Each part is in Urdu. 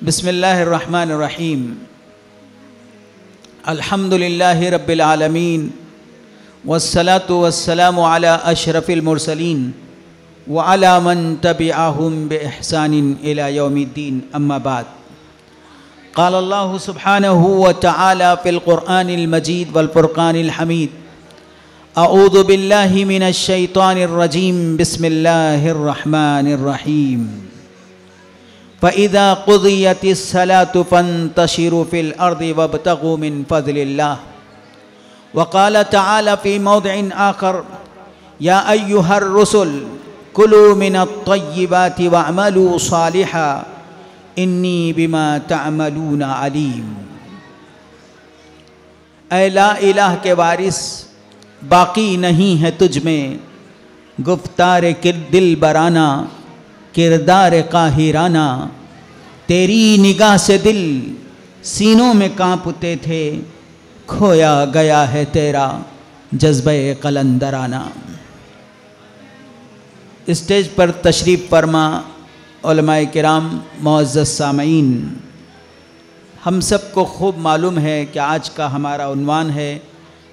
بسم اللہ الرحمن الرحیم الحمدللہ رب العالمین والصلاة والسلام علی اشرف المرسلین وعلی من تبعہم بإحسان الی یوم الدین اما بعد قال اللہ سبحانہ وتعالی فی القرآن المجید والفرقان الحمید اعوذ باللہ من الشیطان الرجیم بسم اللہ الرحمن الرحیم فَإِذَا قُضِيَتِ الصَّلَاةُ فَانتَشِرُوا فِي الْأَرْضِ وَابْتَغُوا مِن فَضْلِ اللَّهِ وَقَالَ تَعَالَى فِي مَوْضِعٍ آخَرَ يَا أَيُّهَا الرُّسُلُ كُلُوا مِنَ الطَّيِّبَاتِ وَاعْمَلُوا صَالِحًا إِنِّي بِمَا تَعْمَلُونَ عَلِيمٌ۔ اے لا الہ کے وارث، باقی نہیں ہے تجھ میں گفتار دل برانہ، کردار قاہرانہ، تیری نگاہ سے دل سینوں میں کانپتے تھے، کھویا گیا ہے تیرا جذبہ قلندرانہ۔ اسٹیج پر تشریف فرما علماء کرام، معزز سامعین، ہم سب کو خوب معلوم ہے کہ آج کا ہمارا عنوان ہے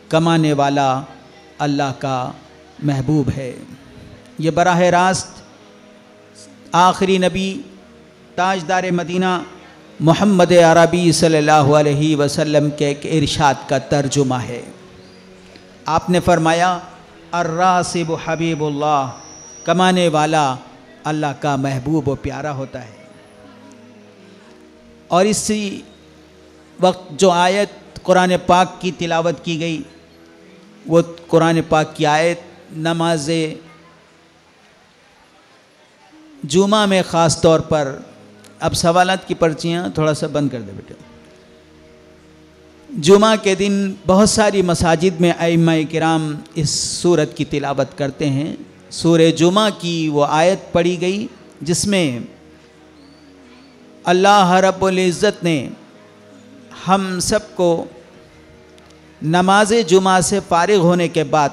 کمانے والا اللہ کا محبوب ہے۔ یہ براہ راست آخری نبی تاجدار مدینہ محمد عربی صلی اللہ علیہ وسلم کے ایک ارشاد کا ترجمہ ہے۔ آپ نے فرمایا الراسب حبیب اللہ، کمانے والا اللہ کا محبوب و پیارا ہوتا ہے۔ اور اسی وقت جو آیت قرآن پاک کی تلاوت کی گئی، وہ قرآن پاک کی آیت نماز جمعہ میں خاص طور پر، اب سوالات کی پرچیاں تھوڑا سا بند کر دے بیٹے۔ جمعہ کے دن بہت ساری مساجد میں ائمہ کرام اس سورت کی تلاوت کرتے ہیں۔ سورہ جمعہ کی وہ آیت پڑھی گئی جس میں اللہ رب العزت نے ہم سب کو نماز جمعہ سے فارغ ہونے کے بعد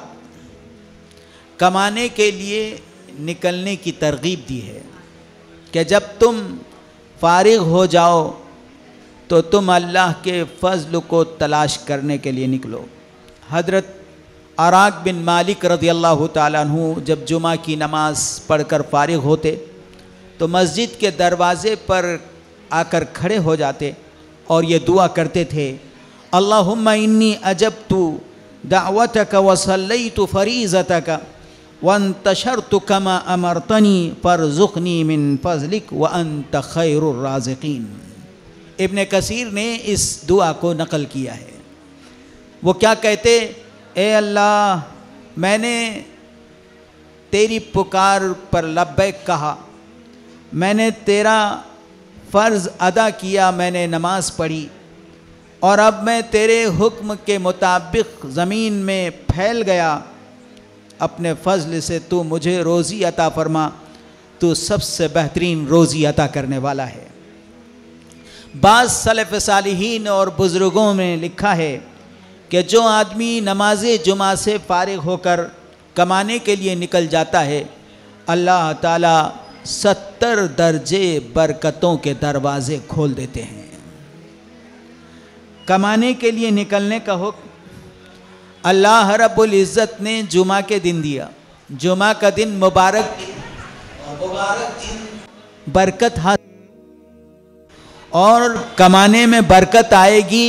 کمانے کے لیے نکلنے کی ترغیب دی ہے کہ جب تم فارغ ہو جاؤ تو تم اللہ کے فضل کو تلاش کرنے کے لیے نکلو۔ حضرت اراق بن مالک رضی اللہ تعالیٰ عنہ جب جمعہ کی نماز پڑھ کر فارغ ہوتے تو مسجد کے دروازے پر آ کر کھڑے ہو جاتے اور یہ دعا کرتے تھے، اللہم انی اجبت دعوتک وصلیت فریضتک وانتشرت کما امرتنی فارزقنی من فضلک وانت خیر الرازقین۔ ابن کثیر نے اس دعا کو نقل کیا ہے۔ وہ کیا کہتے، اے اللہ، میں نے تیری پکار پر لبیک کہا، میں نے تیرا فرض ادا کیا، میں نے نماز پڑھی، اور اب میں تیرے حکم کے مطابق زمین میں پھیل گیا، اپنے فضل سے تو مجھے روزی عطا فرما، تو سب سے بہترین روزی عطا کرنے والا ہے۔ بعض سلف صالحین اور بزرگوں میں لکھا ہے کہ جو آدمی نماز جمعہ سے فارغ ہو کر کمانے کے لیے نکل جاتا ہے، اللہ تعالیٰ 70 درجے برکتوں کے دروازے کھول دیتے ہیں۔ کمانے کے لیے نکلنے کا حکم اللہ رب العزت نے جمعہ کے دن دیا۔ جمعہ کا دن مبارک دن، برکت حاصل، اور کمانے میں برکت آئے گی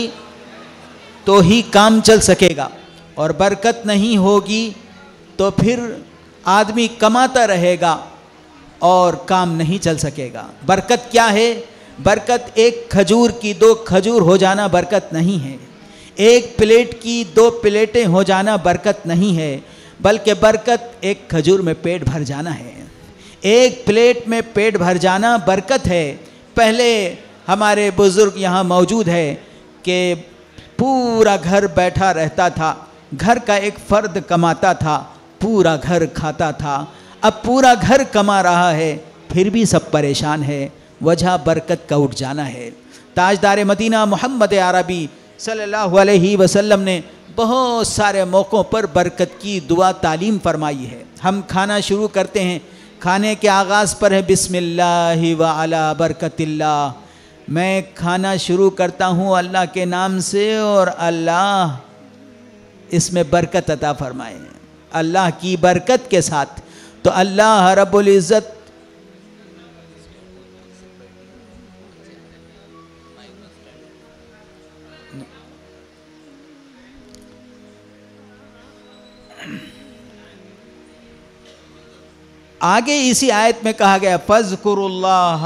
تو ہی کام چل سکے گا، اور برکت نہیں ہوگی تو پھر آدمی کماتا رہے گا اور کام نہیں چل سکے گا۔ برکت کیا ہے؟ برکت ایک کھجور کی 2 کھجور ہو جانا برکت نہیں ہے، ایک پلیٹ کی 2 پلیٹیں ہو جانا برکت نہیں ہے، بلکہ برکت ایک کھجور میں پیٹ بھر جانا ہے۔ ایک پلیٹ میں پیٹ بھر جانا برکت ہے۔ پہلے ہمارے بزرگ یہاں موجود ہے کہ پورا گھر بیٹھا رہتا تھا، گھر کا ایک فرد کماتا تھا، پورا گھر کھاتا تھا۔ اب پورا گھر کما رہا ہے پھر بھی سب پریشان ہے، وجہ برکت کا اٹھ جانا ہے۔ تاجدار مدینہ محمد عربی صلی اللہ علیہ وسلم نے بہت سارے موقعوں پر برکت کی دعا تعلیم فرمائی ہے۔ ہم کھانا شروع کرتے ہیں، کھانے کے آغاز پر ہے بسم اللہ وعلی برکت اللہ، میں کھانا شروع کرتا ہوں اللہ کے نام سے اور اللہ اس میں برکت عطا فرمائے، اللہ کی برکت کے ساتھ، تو اللہ رب العزت آگے اسی آیت میں کہا گیا فَاذْكُرُوا اللَّهَ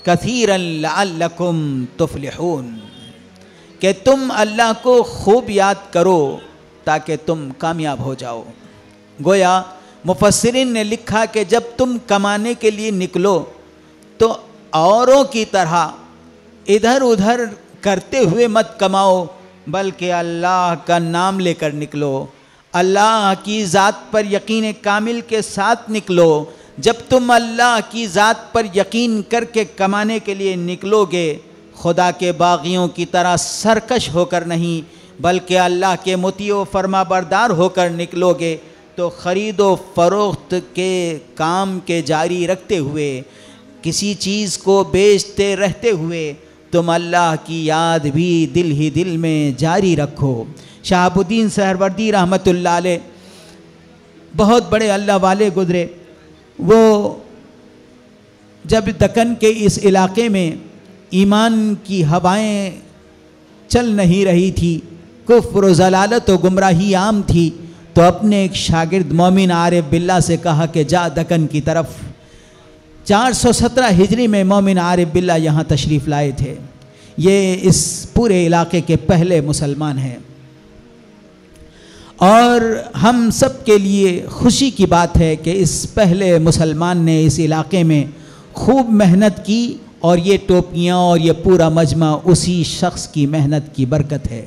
كَثِيرًا لَعَلَّكُمْ تُفْلِحُونَ کہ تم اللہ کو خوب یاد کرو تاکہ تم کامیاب ہو جاؤ۔ گویا مفسرین نے لکھا کہ جب تم کمانے کے لیے نکلو تو اوروں کی طرح ادھر ادھر کرتے ہوئے مت کماؤ، بلکہ اللہ کا نام لے کر نکلو، اللہ کی ذات پر یقین کامل کے ساتھ نکلو۔ جب تم اللہ کی ذات پر یقین کر کے کمانے کے لیے نکلو گے، خدا کے باغیوں کی طرح سرکش ہو کر نہیں بلکہ اللہ کے مطیع و فرما بردار ہو کر نکلو گے، تو خرید و فروخت کے کام کے جاری رکھتے ہوئے، کسی چیز کو بیچتے رہتے ہوئے تم اللہ کی یاد بھی دل ہی دل میں جاری رکھو۔ شہاب الدین سہروردی رحمۃ اللہ علیہ بہت بڑے اللہ والے گزرے، وہ جب دکن کے اس علاقے میں ایمان کی ہوائیں چل نہیں رہی تھی، کفر و ضلالت و گمراہی عام تھی، تو اپنے ایک شاگرد مومن عارف باللہ سے کہا کہ جا دکن کی طرف۔ 417 ہجری میں مومن عارف باللہ یہاں تشریف لائے تھے، یہ اس پورے علاقے کے پہلے مسلمان ہیں، اور ہم سب کے لیے خوشی کی بات ہے کہ اس پہلے مسلمان نے اس علاقے میں خوب محنت کی، اور یہ ٹوپیاں اور یہ پورا مجمع اسی شخص کی محنت کی برکت ہے۔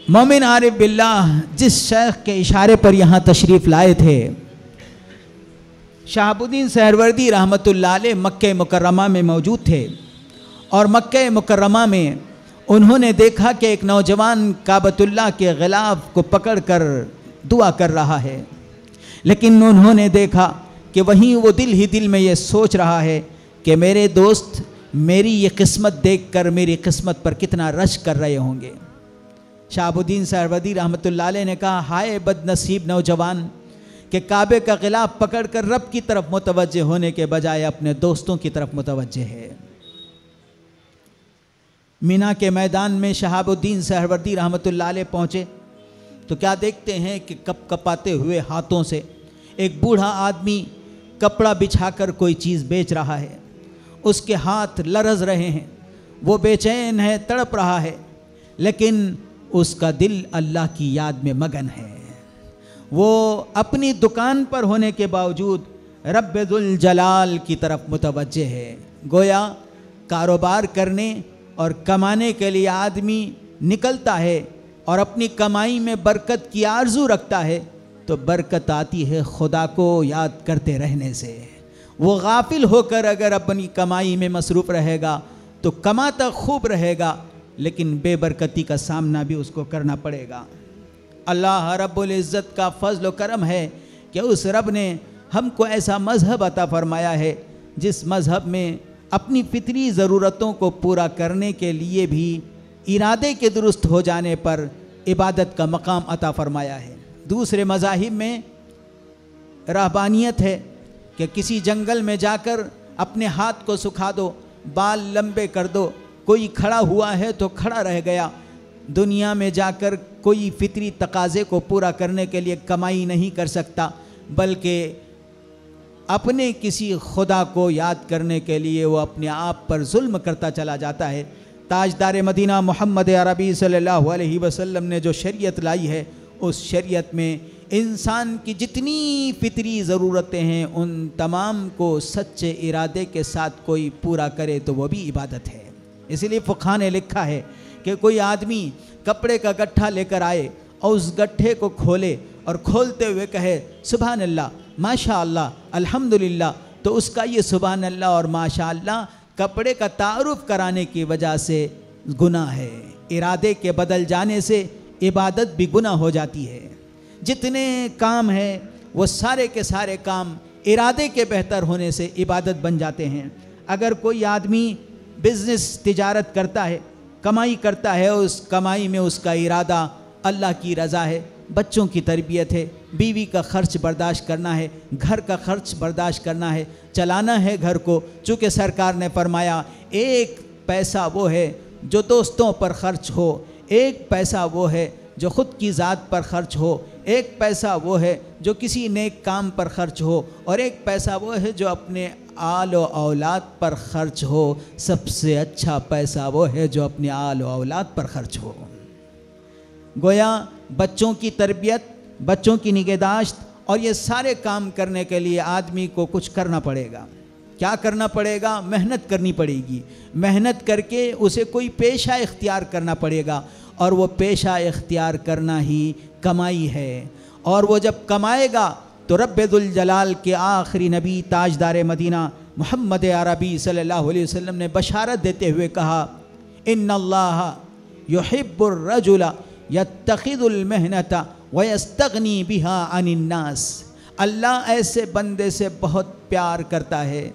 مومن عارف باللہ جس شیخ کے اشارے پر یہاں تشریف لائے تھے، شہاب الدین سہروردی رحمۃ اللہ علیہ مکہ مکرمہ میں موجود تھے، اور مکہ مکرمہ میں انہوں نے دیکھا کہ ایک نوجوان کعبۃ اللہ کے غلاف کو پکڑ کر دعا کر رہا ہے، لیکن انہوں نے دیکھا کہ وہیں وہ دل ہی دل میں یہ سوچ رہا ہے کہ میرے دوست میری یہ قسمت دیکھ کر میری قسمت پر کتنا رش کر رہے ہوں گے۔ شہاب الدین سہروردی رحمۃ اللہ علیہ نے کہا ہائے بد نصیب نوجوان کہ کعبے کا غلاف پکڑ کر رب کی طرف متوجہ ہونے کے بجائے اپنے دوستوں کی طرف متوجہ ہے۔ مینا کے میدان میں شہاب الدین سہروردی رحمۃ اللہ علیہ پہنچے تو کیا دیکھتے ہیں کہ کپ کپاتے ہوئے ہاتھوں سے ایک بوڑھا آدمی کپڑا بچھا کر کوئی چیز بیچ رہا ہے، اس کے ہاتھ لرز رہے ہیں، وہ بے چین ہے، تڑپ رہا ہے، لیکن اس کا دل اللہ کی یاد میں مگن ہے۔ وہ اپنی دکان پر ہونے کے باوجود رب ذوالجلال کی طرف متوجہ ہے۔ گویا کاروبار کرنے اور کمانے کے لیے آدمی نکلتا ہے اور اپنی کمائی میں برکت کی آرزو رکھتا ہے تو برکت آتی ہے خدا کو یاد کرتے رہنے سے۔ وہ غافل ہو کر اگر اپنی کمائی میں مصروف رہے گا تو کماتا خوب رہے گا، لیکن بے برکتی کا سامنا بھی اس کو کرنا پڑے گا۔ اللہ رب العزت کا فضل و کرم ہے کہ اس رب نے ہم کو ایسا مذہب عطا فرمایا ہے جس مذہب میں اپنی فطری ضرورتوں کو پورا کرنے کے لیے بھی ارادے کے درست ہو جانے پر عبادت کا مقام عطا فرمایا ہے۔ دوسرے مذاہب میں رہبانیت ہے کہ کسی جنگل میں جا کر اپنے ہاتھ کو سکھا دو، بال لمبے کر دو، کوئی کھڑا ہوا ہے تو کھڑا رہ گیا۔ دنیا میں جا کر کوئی فطری تقاضے کو پورا کرنے کے لیے کمائی نہیں کر سکتا، بلکہ اپنے کسی خدا کو یاد کرنے کے لیے وہ اپنے آپ پر ظلم کرتا چلا جاتا ہے۔ تاجدار مدینہ محمد عربی صلی اللہ علیہ وسلم نے جو شریعت لائی ہے، اس شریعت میں انسان کی جتنی فطری ضرورتیں ہیں ان تمام کو سچے ارادے کے ساتھ کوئی پورا کرے تو وہ بھی عبادت ہے۔ اسی لیے فقہاء نے لکھا ہے کہ کوئی آدمی کپڑے کا گٹھا لے کر آئے اور اس گٹھے کو کھولے اور کھولتے ہوئے کہے سبحان اللہ ماشاء اللہ الحمدللہ، تو اس کا یہ سبحان اللہ اور ماشاء اللہ کپڑے کا تعارف کرانے کی وجہ سے گناہ ہے۔ ارادے کے بدل جانے سے عبادت بھی گناہ ہو جاتی ہے۔ جتنے کام ہیں وہ سارے کے سارے کام ارادے کے بہتر ہونے سے عبادت بن جاتے ہیں۔ اگر کوئی آدمی بزنس تجارت کرتا ہے، کمائی کرتا ہے، اس کمائی میں اس کا ارادہ اللہ کی رضا ہے، بچوں کی تربیت ہے، بیوی کا خرچ برداشت کرنا ہے، گھر کا خرچ برداشت کرنا ہے، چلانا ہے گھر کو، چونکہ سرکار نے فرمایا ایک پیسہ وہ ہے جو دوستوں پر خرچ ہو، ایک پیسہ وہ ہے جو خود کی ذات پر خرچ ہو، ایک پیسہ وہ ہے جو کسی نیک کام پر خرچ ہو، اور ایک پیسہ وہ ہے جو اپنے آل و اولاد پر خرچ ہو۔ سب سے اچھا پیسہ وہ ہے جو اپنے آل و اولاد پر خرچ ہو۔ گویا بچوں کی تربیت، بچوں کی نگہداشت اور یہ سارے کام کرنے کے لیے آدمی کو کچھ کرنا پڑے گا۔ کیا کرنا پڑے گا؟ محنت کرنی پڑے گی، محنت کر کے اسے کوئی پیشہ اختیار کرنا پڑے گا، اور وہ پیشہ اختیار کرنا ہی کمائی ہے۔ اور وہ جب کمائے گا تو رب ذوالجلال کے آخری نبی تاجدار مدینہ محمد عربی صلی اللہ علیہ وسلم نے بشارت دیتے ہوئے کہا ان اللہ یحب الرجل یتخذ المحنت ویستغنی بہا عن الناس۔ اللہ ایسے بندے سے بہت پیار کرتا ہے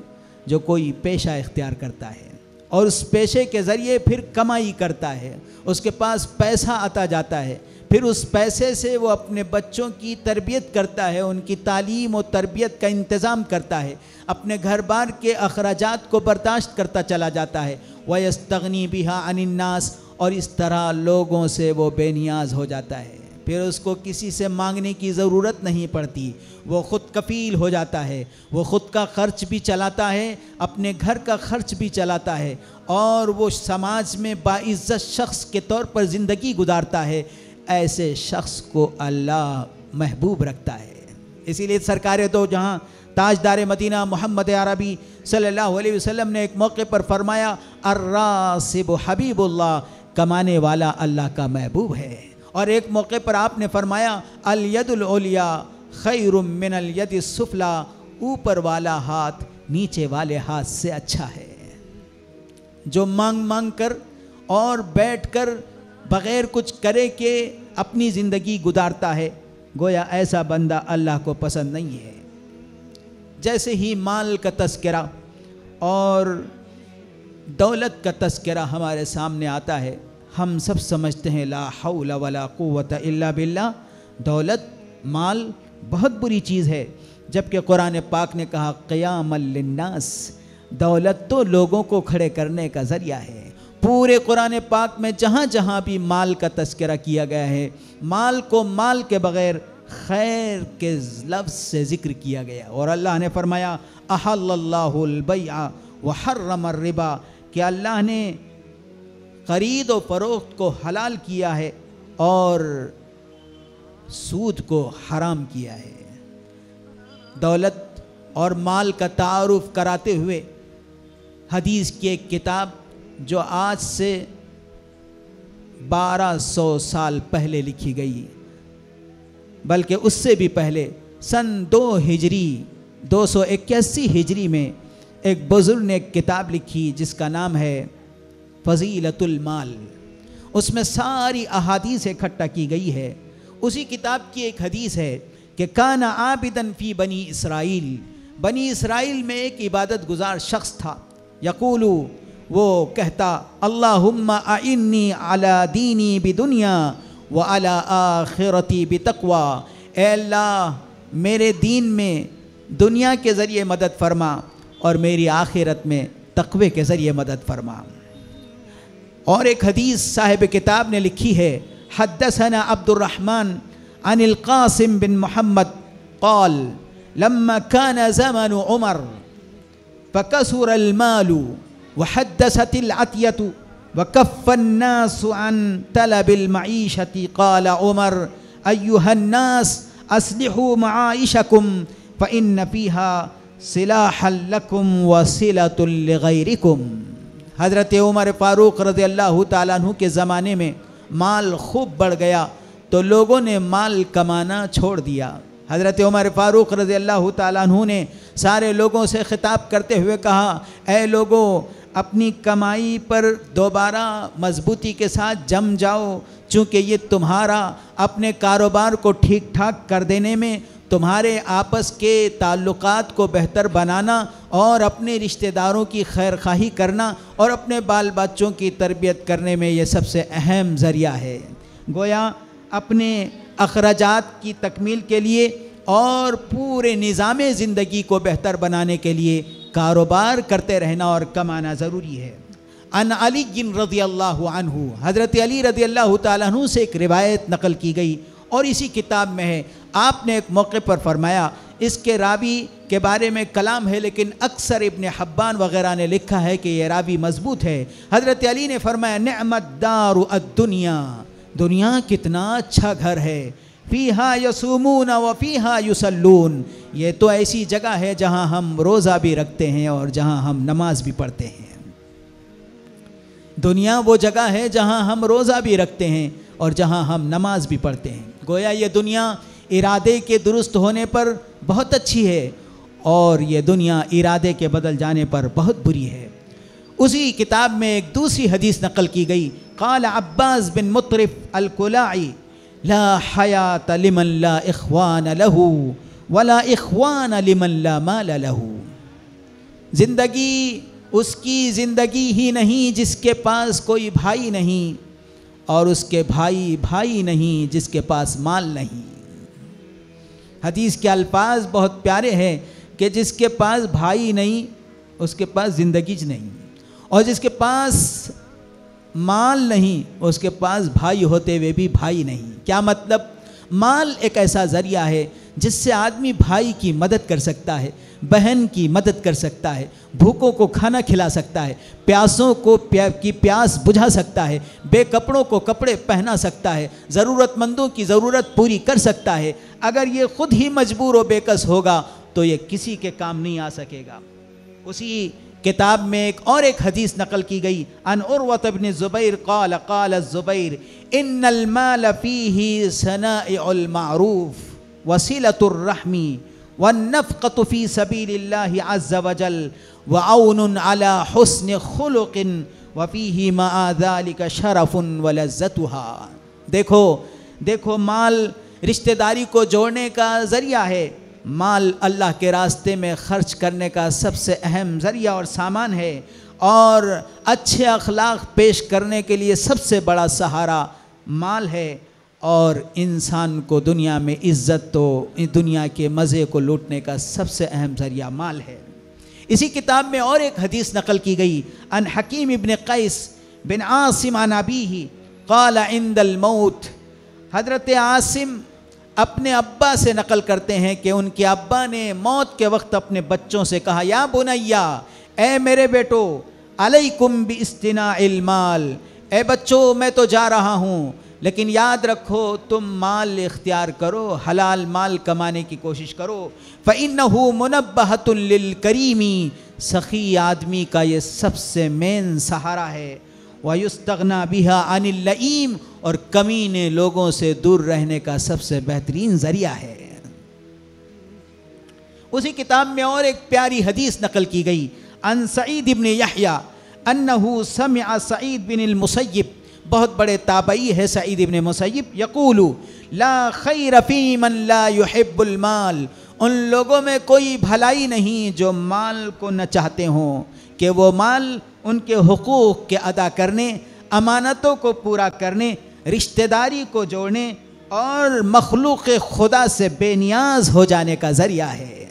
جو کوئی پیشہ اختیار کرتا ہے اور اس پیشے کے ذریعے پھر کمائی کرتا ہے، اس کے پاس پیسہ آتا جاتا ہے، پھر اس پیسے سے وہ اپنے بچوں کی تربیت کرتا ہے، ان کی تعلیم و تربیت کا انتظام کرتا ہے، اپنے گھر بار کے اخراجات کو برداشت کرتا چلا جاتا ہے، وَيَسْتَغْنِي بِهَا عَنِ النَّاسِ، اور اس طرح لوگوں سے وہ بے نیاز ہو جاتا ہے، پھر اس کو کسی سے مانگنے کی ضرورت نہیں پڑتی، وہ خود کفیل ہو جاتا ہے، وہ خود کا خرچ بھی چلاتا ہے، اپنے گھر کا خرچ بھی چلاتا ہے، اور وہ سماج میں باعزت شخص کے طور پر زندگی گزارتا ہے۔ ایسے شخص کو اللہ محبوب رکھتا ہے۔ اسی لیے سرکار دو جہاں تاجدار مدینہ محمد عربی صلی اللہ علیہ وسلم نے ایک موقع پر فرمایا الراسب حبیب اللہ، کمانے والا اللہ کا محبوب ہے، اور ایک موقع پر آپ نے فرمایا الید العلیٰ خیر من الید السفلیٰ، اوپر والا ہاتھ نیچے والے ہاتھ سے اچھا ہے۔ جو مانگ مانگ کر اور بیٹھ کر بغیر کچھ کرے کہ اپنی زندگی گزارتا ہے، گویا ایسا بندہ اللہ کو پسند نہیں ہے۔ جیسے ہی مال کا تذکرہ اور دولت کا تذکرہ ہمارے سامنے آتا ہے، ہم سب سمجھتے ہیں لا حول ولا قوت الا باللہ، دولت مال بہت بری چیز ہے، جبکہ قرآن پاک نے کہا قیاما للناس، دولت تو لوگوں کو کھڑے کرنے کا ذریعہ ہے۔ پورے قرآن پاک میں جہاں جہاں بھی مال کا تذکرہ کیا گیا ہے، مال کو مال کے بغیر خیر کے لفظ سے ذکر کیا گیا، اور اللہ نے فرمایا احل اللہ البیع وحرم الربا، کہ اللہ نے خرید و فروخت کو حلال کیا ہے اور سود کو حرام کیا ہے۔ دولت اور مال کا تعارف کراتے ہوئے حدیث کی ایک کتاب جو آج سے 1200 سال پہلے لکھی گئی، بلکہ اس سے بھی پہلے سن 281 ہجری میں ایک بزرگ نے ایک کتاب لکھی جس کا نام ہے فضیلت المال۔ اس میں ساری احادیث اکٹھا کی گئی ہے۔ اسی کتاب کی ایک حدیث ہے کہ کان عابدن فی بنی اسرائیل، بنی اسرائیل میں ایک عبادت گزار شخص تھا، یقولو، وہ کہتا اللہم اعنی علی دینی بدنیا وعلی آخرتی بتقوی، اے اللہ میرے دین میں دنیا کے ذریعے مدد فرما اور میری آخرت میں تقوی کے ذریعے مدد فرما۔ اور ایک حدیث صاحب کتاب نے لکھی ہے حدثنا عبد الرحمن عن القاسم بن محمد قال لما كان زمن عمر فكثر المال وحدثت العطية وكف الناس عن طلب المعيشة قال عمر أيها الناس أصلحوا معايشكم فإن فيها صلاحا لكم وصلة لغيركم۔ حضرت عمر فاروق رضی اللہ تعالیٰ عنہ کے زمانے میں مال خوب بڑھ گیا تو لوگوں نے مال کمانا چھوڑ دیا۔ حضرت عمر فاروق رضی اللہ تعالیٰ عنہ نے سارے لوگوں سے خطاب کرتے ہوئے کہا اے لوگوں، اپنی کمائی پر دوبارہ مضبوطی کے ساتھ جم جاؤ، چونکہ یہ تمہارا اپنے کاروبار کو ٹھیک ٹھاک کر دینے میں تمہارے آپس کے تعلقات کو بہتر بنانا اور اپنے رشتہ داروں کی خیر خواہی کرنا اور اپنے بال بچوں کی تربیت کرنے میں یہ سب سے اہم ذریعہ ہے۔ گویا اپنے اخراجات کی تکمیل کے لیے اور پورے نظام زندگی کو بہتر بنانے کے لیے کاروبار کرتے رہنا اور کمانا ضروری ہے۔ ان علی رضی اللہ عنہ، حضرت علی رضی اللہ تعالیٰ عنہ سے ایک روایت نقل کی گئی اور اسی کتاب میں ہے۔ آپ نے ایک موقع پر فرمایا، اس کے راوی کے بارے میں کلام ہے لیکن اکثر ابن حبان وغیرہ نے لکھا ہے کہ یہ راوی مضبوط ہے۔ حضرت علی نے فرمایا، نعمت دار الدنیا، دنیا کتنا اچھا گھر ہے، فیہا یصومون و فیہا یصلون، یہ تو ایسی جگہ ہے جہاں ہم روزہ بھی رکھتے ہیں اور جہاں ہم نماز بھی پڑھتے ہیں۔ دنیا وہ جگہ ہے جہاں ہم روزہ بھی رکھتے ہیں اور جہاں ہم نماز بھی پڑھتے ہیں۔ گویا یہ دنیا ارادے کے درست ہونے پر بہت اچھی ہے اور یہ دنیا ارادے کے بدل جانے پر بہت بری ہے۔ اسی کتاب میں ایک دوسری حدیث نقل کی گئی، قال عباس بن مطرف الکلاعی، لا حیات لمن لا اخوان له ولا اخوان لمن لا مال له، زندگی اس کی زندگی ہی نہیں جس کے پاس کوئی بھائی نہیں، اور اس کے بھائی نہیں جس کے پاس مال نہیں۔ حدیث کے الفاظ بہت پیارے ہیں کہ جس کے پاس بھائی نہیں اس کے پاس زندگی نہیں، اور جس کے پاس مال نہیں اس کے پاس بھائی ہوتے ہوئے بھی بھائی نہیں۔ کیا مطلب؟ مال ایک ایسا ذریعہ ہے جس سے آدمی بھائی کی مدد کر سکتا ہے، بہن کی مدد کر سکتا ہے، بھوکوں کو کھانا کھلا سکتا ہے، پیاسوں کو کی پیاس بجھا سکتا ہے، بے کپڑوں کو کپڑے پہنا سکتا ہے، ضرورت مندوں کی ضرورت پوری کر سکتا ہے۔ اگر یہ خود ہی مجبور و بے کس ہوگا تو یہ کسی کے کام نہیں آ سکے گا۔ اسی کتاب میں ایک حدیث نقل کی گئی، ان عروۃ بن زبیر قال قال الزبیر ان المال فیہ صنائع المعروف وصلۃ الرحم والنفقۃ فی سبیل اللہ عز وجل وعون علی حسن خلق وفیہ مع ذلک شرف ولذتھا۔ دیکھو مال رشتہ داری کو جوڑنے کا ذریعہ ہے، مال اللہ کے راستے میں خرچ کرنے کا سب سے اہم ذریعہ اور سامان ہے، اور اچھے اخلاق پیش کرنے کے لیے سب سے بڑا سہارا مال ہے، اور انسان کو دنیا میں عزت تو دنیا کے مزے کو لوٹنے کا سب سے اہم ذریعہ مال ہے۔ اسی کتاب میں اور ایک حدیث نقل کی گئی، ان حکیم ابن قیس بن عاصم عن ابیہ قال عند الموت، حضرت عاصم اپنے ابا سے نقل کرتے ہیں کہ ان کے ابا نے موت کے وقت اپنے بچوں سے کہا، یا بنیا، اے میرے بیٹو، علیکم باصطناع المال، اے بچوں میں تو جا رہا ہوں لیکن یاد رکھو تم مال اختیار کرو، حلال مال کمانے کی کوشش کرو، فإنہ منبہۃ للکریم، سخی آدمی کا یہ سب سے مین سہارا ہے، وَيُسْتَغْنَى بِهَا عَنِ اللَّئِيمِ، اور کمینے لوگوں سے دور رہنے کا سب سے بہترین ذریعہ ہے۔ اسی کتاب میں اور ایک پیاری حدیث نقل کی گئی، عن سعید بن یحییٰ انہ سمع سعید بن المسیب، بہت بڑے تابعی ہے سعید بن مسیب، یقول لا خیر فی من لا يحب المال، ان لوگوں میں کوئی بھلائی نہیں جو مال کو نہ چاہتے ہوں، کہ وہ مال ان کے حقوق کے ادا کرنے، امانتوں کو پورا کرنے، رشتہ داری کو جوڑنے اور مخلوق خدا سے بے نیاز ہو جانے کا ذریعہ ہے۔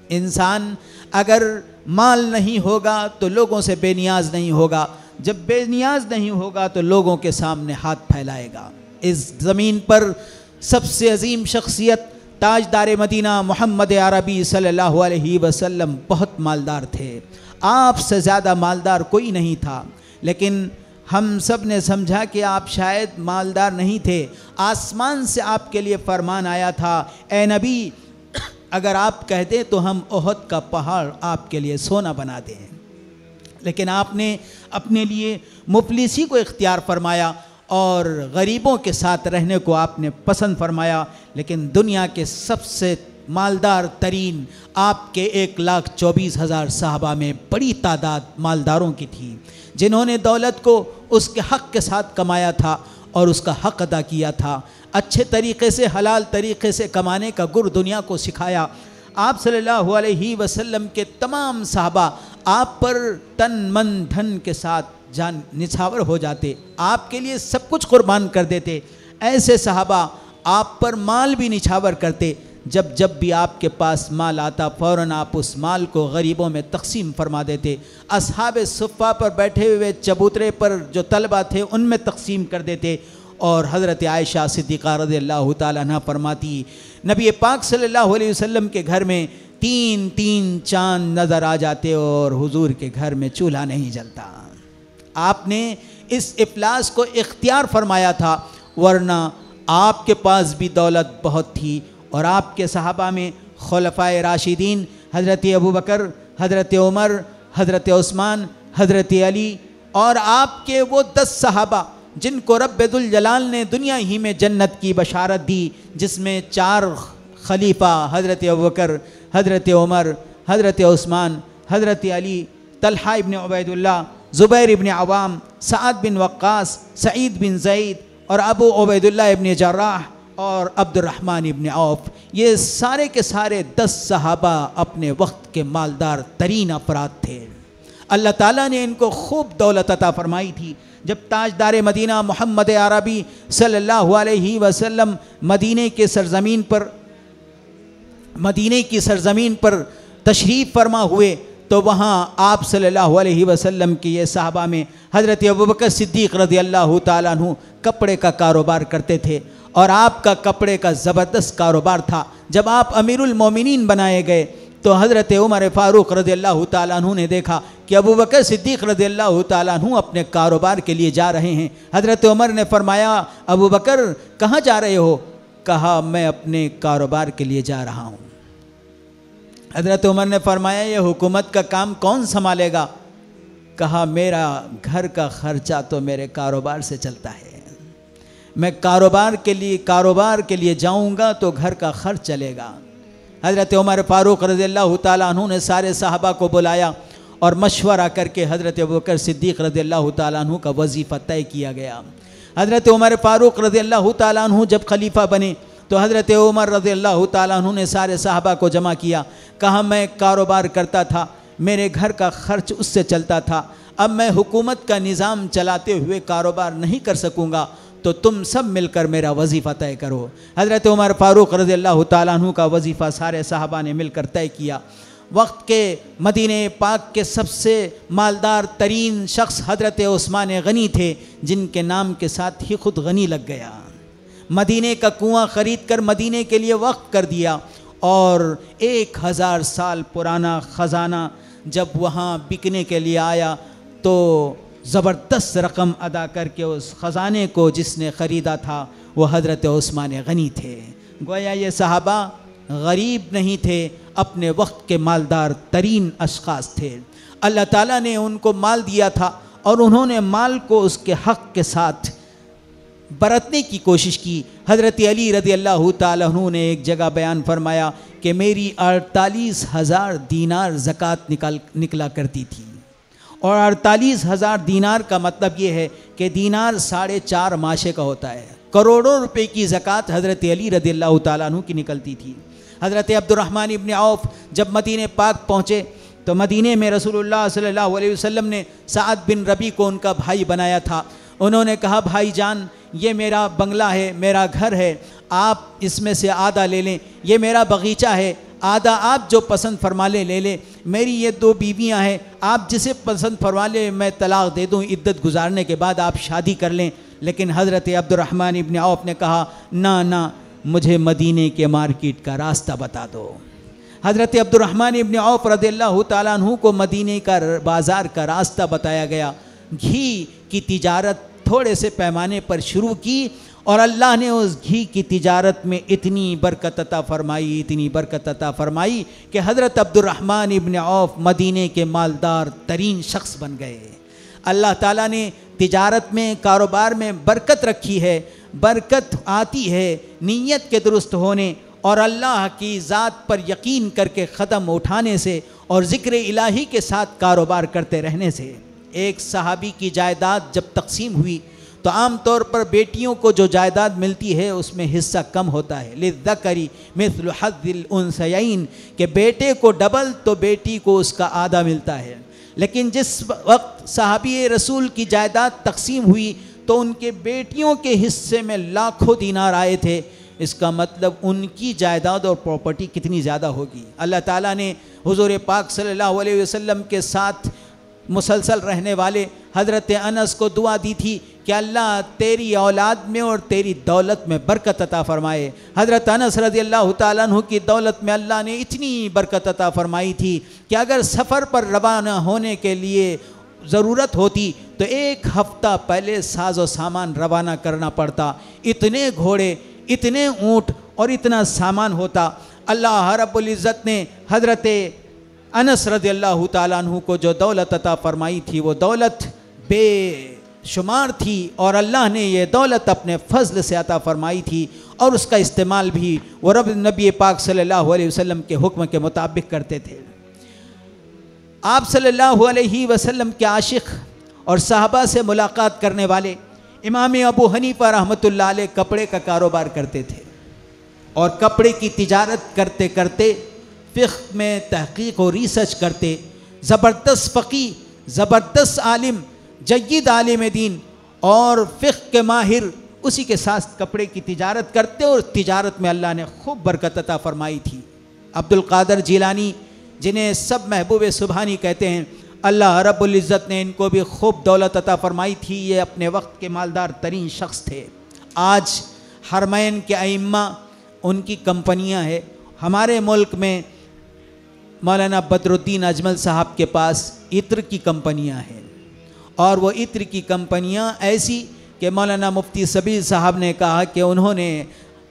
انسان اگر مال نہیں ہوگا تو لوگوں سے بے نیاز نہیں ہوگا، جب بے نیاز نہیں ہوگا تو لوگوں کے سامنے ہاتھ پھیلائے گا۔ اس زمین پر سب سے عظیم شخصیت تاجدار مدینہ محمد عربی صلی اللہ علیہ وسلم بہت مالدار تھے، آپ سے زیادہ مالدار کوئی نہیں تھا، لیکن ہم سب نے سمجھا کہ آپ شاید مالدار نہیں تھے۔ آسمان سے آپ کے لیے فرمان آیا تھا، اے نبی اگر آپ کہہ دیں تو ہم احد کا پہاڑ آپ کے لیے سونا بنا دیں، لیکن آپ نے اپنے لیے مفلسی کو اختیار فرمایا اور غریبوں کے ساتھ رہنے کو آپ نے پسند فرمایا، لیکن دنیا کے سب سے مالدار ترین آپ کے 1,24,000 صحابہ میں بڑی تعداد مالداروں کی تھی، جنہوں نے دولت کو اس کے حق کے ساتھ کمایا تھا اور اس کا حق ادا کیا تھا، اچھے طریقے سے حلال طریقے سے کمانے کا گر دنیا کو سکھایا۔ آپ صلی اللہ علیہ وسلم کے تمام صحابہ آپ پر تن من دھن کے ساتھ جان نچھاور ہو جاتے، آپ کے لیے سب کچھ قربان کر دیتے۔ ایسے صحابہ آپ پر مال بھی نچھاور کرتے، جب بھی آپ کے پاس مال آتا فوراً آپ اس مال کو غریبوں میں تقسیم فرما دیتے، اصحاب صفہ پر بیٹھے ہوئے چبوترے پر جو طلبہ تھے ان میں تقسیم کر دیتے۔ اور حضرت عائشہ صدیقہ رضی اللہ تعالیٰ عنہ فرماتی، نبی پاک صلی اللہ علیہ وسلم کے گھر میں 3 چاند نظر آ جاتے اور حضور کے گھر میں چولہا نہیں جلتا۔ آپ نے اس افلاس کو اختیار فرمایا تھا، ورنہ آپ کے پاس بھی دولت بہت تھی، اور آپ کے صحابہ میں خلفائے راشدین حضرت ابوبکر، حضرت عمر، حضرت عثمان، حضرت علی، اور آپ کے وہ 10 صحابہ جن کو رب ذوالجلال نے دنیا ہی میں جنت کی بشارت دی، جس میں 4 خلیفہ حضرت ابوبکر، حضرت عمر، حضرت عثمان، حضرت علی، طلحہ ابن عبید اللہ، زبیر ابن عوام، سعد بن وقاص، سعید بن زید، اور ابو عبید اللہ ابن جراح، اور عبد الرحمن ابن عوف، یہ سارے کے سارے 10 صحابہ اپنے وقت کے مالدار ترین افراد تھے۔ اللہ تعالیٰ نے ان کو خوب دولت عطا فرمائی تھی۔ جب تاجدار مدینہ محمد عربی صلی اللہ علیہ وسلم مدینے کی سرزمین پر تشریف فرما ہوئے تو وہاں آپ صلی اللہ علیہ وسلم کی یہ صحابہ میں حضرت ابوبکر صدیق رضی اللہ تعالیٰ عنہ کپڑے کا کاروبار کرتے تھے، اور آپ کا کپڑے کا زبردست کاروبار تھا۔ جب آپ امیر المومنین بنائے گئے تو حضرت عمر فاروق رضی اللہ تعالیٰ عنہ نے دیکھا کہ ابوبکر صدیق رضی اللہ تعالیٰ عنہ اپنے کاروبار کے لیے جا رہے ہیں۔ حضرت عمر نے فرمایا، ابوبکر کہاں جا رہے ہو؟ کہا، میں اپنے کاروبار کے لیے جا رہا ہوں۔ حضرت عمر نے فرمایا، یہ حکومت کا کام کون سنبھالے گا؟ کہا، میرا گھر کا خرچہ تو میرے کاروبار سے چلتا ہے، میں کاروبار کے لیے جاؤں گا تو گھر کا خرچ چلے گا۔ حضرت عمر فاروق رضی اللہ تعالیٰ عنہ نے سارے صحابہ کو بلایا اور مشورہ کر کے حضرت ابوبکر صدیق رضی اللہ تعالیٰ عنہ کا وظیفہ طے کیا گیا۔ حضرت عمر فاروق رضی اللہ تعالیٰ عنہ جب خلیفہ بنے تو حضرت عمر رضی اللہ تعالیٰ عنہ نے سارے صحابہ کو جمع کیا، کہا، میں کاروبار کرتا تھا، میرے گھر کا خرچ اس سے چلتا تھا، اب میں حکومت کا نظام چلاتے ہوئے کاروبار نہیں کر سکوں گا، تو تم سب مل کر میرا وظیفہ طے کرو۔ حضرت عمر فاروق رضی اللہ تعالیٰ عنہ کا وظیفہ سارے صحابہ نے مل کر طے کیا۔ وقت کے مدینہ پاک کے سب سے مالدار ترین شخص حضرت عثمان غنی تھے، جن کے نام کے ساتھ ہی خود غنی لگ گیا۔ مدینے کا کنواں خرید کر مدینے کے لیے وقف کر دیا، اور 1000 سال پرانا خزانہ جب وہاں بکنے کے لیے آیا تو زبردست رقم ادا کر کے اس خزانے کو جس نے خریدا تھا وہ حضرت عثمان غنی تھے۔ گویا یہ صحابہ غریب نہیں تھے، اپنے وقت کے مالدار ترین اشخاص تھے۔ اللہ تعالیٰ نے ان کو مال دیا تھا، اور انہوں نے مال کو اس کے حق کے ساتھ برتنے کی کوشش کی۔ حضرت علی رضی اللہ تعالیٰ عنہ نے ایک جگہ بیان فرمایا کہ میری 48,000 دینار زکوٰۃ نکلا کرتی تھی، اور 48,000 دینار کا مطلب یہ ہے کہ دینار 4.5 ماشے کا ہوتا ہے۔ کروڑوں روپے کی زکوٰۃ حضرت علی رضی اللہ تعالیٰ عنہ کی نکلتی تھی۔ حضرت عبد الرحمن ابن عوف جب مدینہ پاک پہنچے تو مدینہ میں رسول اللہ صلی اللہ علیہ وسلم نے سعد بن ربی کو ان کا بھائی بنایا تھا۔ انہوں نے کہا، بھائی جان، یہ میرا بنگلہ ہے، میرا گھر ہے، آپ اس میں سے آدھا لے لیں، یہ میرا باغیچہ ہے، آدھا آپ جو پسند فرما لے لے لیں، میری یہ 2 بیویاں ہیں، آپ جسے پسند فرما لیں میں طلاق دے دوں، عدت گزارنے کے بعد آپ شادی کر لیں۔ لیکن حضرت عبد الرحمن ابن عوف نے کہا، نہ، مجھے مدینے کے مارکیٹ کا راستہ بتا دو۔ حضرت عبد الرحمن ابن عوف رضی اللہ تعالیٰ عنہ کو مدینے کا بازار کا راستہ بتایا گیا۔ گھی کی تجارت تھوڑے سے پیمانے پر شروع کی، اور اللہ نے اس گھی کی تجارت میں اتنی برکت عطا فرمائی کہ حضرت عبد الرحمن ابن عوف مدینے کے مالدار ترین شخص بن گئے۔ اللہ تعالیٰ نے تجارت میں، کاروبار میں برکت رکھی ہے۔ برکت آتی ہے نیت کے درست ہونے اور اللہ کی ذات پر یقین کر کے قدم اٹھانے سے، اور ذکر الہی کے ساتھ کاروبار کرتے رہنے سے۔ ایک صحابی کی جائیداد جب تقسیم ہوئی تو عام طور پر بیٹیوں کو جو جائیداد ملتی ہے اس میں حصہ کم ہوتا ہے، للذکر مثل حظ الانثیین، کہ بیٹے کو ڈبل تو بیٹی کو اس کا آدھا ملتا ہے۔ لیکن جس وقت صحابی رسول کی جائیداد تقسیم ہوئی تو ان کے بیٹیوں کے حصے میں لاکھوں دینار آئے تھے، اس کا مطلب ان کی جائیداد اور پراپرٹی کتنی زیادہ ہوگی۔ اللہ تعالیٰ نے حضور پاک صلی اللہ علیہ وسلم کے ساتھ مسلسل رہنے والے حضرت انس کو دعا دی تھی کہ اللہ تیری اولاد میں اور تیری دولت میں برکت عطا فرمائے۔ حضرت انس رضی اللہ تعالیٰ عنہ کی دولت میں اللہ نے اتنی برکت عطا فرمائی تھی کہ اگر سفر پر روانہ ہونے کے لیے ضرورت ہوتی تو 1 ہفتہ پہلے ساز و سامان روانہ کرنا پڑتا، اتنے گھوڑے، اتنے اونٹ اور اتنا سامان ہوتا۔ اللہ رب العزت نے حضرت انس رضی اللہ تعالیٰ عنہ کو جو دولت عطا فرمائی تھی وہ دولت بے شمار تھی، اور اللہ نے یہ دولت اپنے فضل سے عطا فرمائی تھی، اور اس کا استعمال بھی وہ رب نبی پاک صلی اللہ علیہ وسلم کے حکم کے مطابق کرتے تھے۔ آپ صلی اللہ علیہ وسلم کے عاشق اور صحابہ سے ملاقات کرنے والے امام ابو حنیفہ رحمۃ اللہ علیہ کپڑے کا کاروبار کرتے تھے، اور کپڑے کی تجارت کرتے کرتے فقہ میں تحقیق و ریسرچ کرتے، زبردست فقیہ، زبردست عالم، جید عالم دین اور فقہ کے ماہر، اسی کے ساتھ کپڑے کی تجارت کرتے، اور تجارت میں اللہ نے خوب برکت عطا فرمائی تھی۔ عبد القادر جیلانی جنہیں سب محبوب سبحانی کہتے ہیں، اللہ رب العزت نے ان کو بھی خوب دولت عطا فرمائی تھی، یہ اپنے وقت کے مالدار ترین شخص تھے۔ آج حرمین کے ائمہ ان کی کمپنیاں ہیں۔ ہمارے ملک میں مولانا بدر الدین اجمل صاحب کے پاس عطر کی کمپنیاں ہیں، اور وہ عطر کی کمپنیاں ایسی کہ مولانا مفتی سبیل صاحب نے کہا کہ انہوں نے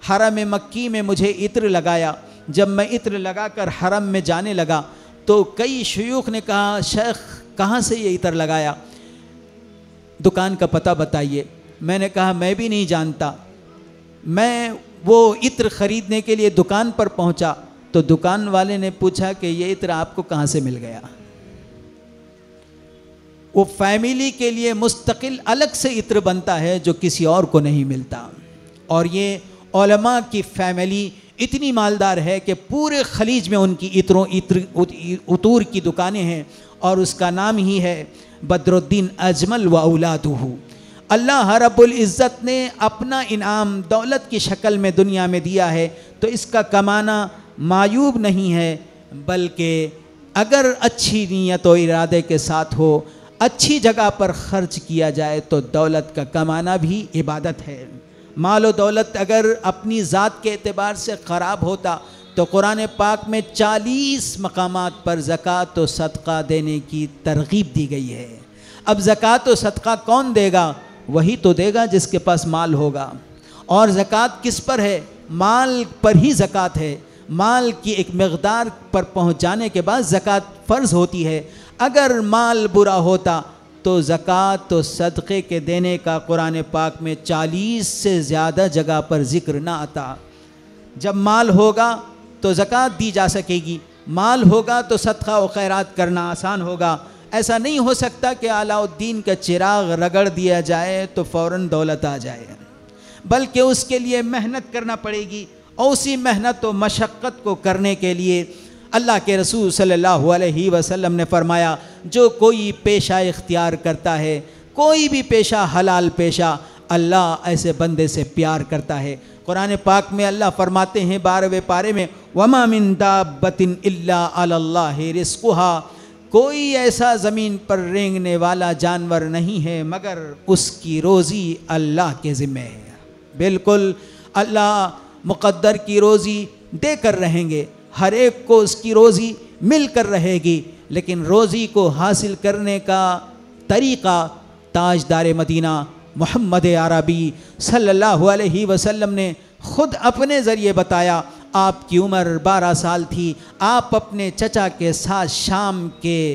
حرم مکی میں مجھے عطر لگایا۔ جب میں عطر لگا کر حرم میں جانے لگا تو کئی شیوخ نے کہا شیخ کہاں سے یہ عطر لگایا، دکان کا پتہ بتائیے۔ میں نے کہا میں بھی نہیں جانتا۔ میں وہ عطر خریدنے کے لیے دکان پر پہنچا تو دکان والے نے پوچھا کہ یہ عطر آپ کو کہاں سے مل گیا۔ وہ فیملی کے لیے مستقل الگ سے عطر بنتا ہے جو کسی اور کو نہیں ملتا، اور یہ علماء کی فیملی اتنی مالدار ہے کہ پورے خلیج میں ان کی عطور کی دکانیں ہیں، اور اس کا نام ہی ہے بدر الدین اجمل و اولادہ۔ اللہ رب العزت نے اپنا انعام دولت کی شکل میں دنیا میں دیا ہے، تو اس کا کمانا معیوب نہیں ہے، بلکہ اگر اچھی نیت و ارادے کے ساتھ ہو، اچھی جگہ پر خرچ کیا جائے تو دولت کا کمانا بھی عبادت ہے۔ مال و دولت اگر اپنی ذات کے اعتبار سے خراب ہوتا تو قرآن پاک میں 40 مقامات پر زکوٰۃ و صدقہ دینے کی ترغیب دی گئی ہے۔ اب زکوٰۃ و صدقہ کون دے گا؟ وہی تو دے گا جس کے پاس مال ہوگا۔ اور زکوٰۃ کس پر ہے؟ مال پر ہی زکوٰۃ ہے۔ مال کی ایک مقدار پر پہنچ جانے کے بعد زکوٰۃ فرض ہوتی ہے۔ اگر مال برا ہوتا تو زکوٰۃ و صدقے کے دینے کا قرآن پاک میں 40 سے زیادہ جگہ پر ذکر نہ آتا۔ جب مال ہوگا تو زکوٰۃ دی جا سکے گی، مال ہوگا تو صدقہ و خیرات کرنا آسان ہوگا۔ ایسا نہیں ہو سکتا کہ علاء الدین کا چراغ رگڑ دیا جائے تو فوراً دولت آ جائے، بلکہ اس کے لیے محنت کرنا پڑے گی، اور اسی محنت و مشقت کو کرنے کے لیے اللہ کے رسول صلی اللہ علیہ وسلم نے فرمایا جو کوئی پیشہ اختیار کرتا ہے، کوئی بھی پیشہ حلال پیشہ، اللہ ایسے بندے سے پیار کرتا ہے۔ قرآن پاک میں اللہ فرماتے ہیں 12ویں پارے میں وَمَا مِن دَابَّةٍ إِلَّا عَلَى اللَّهِ رِزْقُهَا، کوئی ایسا زمین پر رینگنے والا جانور نہیں ہے مگر اس کی روزی اللہ کے ذمہ ہے۔ بالکل اللہ مقدر کی روزی دے کر رہیں گے، ہر ایک کو اس کی روزی مل کر رہے گی، لیکن روزی کو حاصل کرنے کا طریقہ تاجدار مدینہ محمد عربی صلی اللہ علیہ وسلم نے خود اپنے ذریعے بتایا۔ آپ کی عمر 12 سال تھی، آپ اپنے چچا کے ساتھ شام کے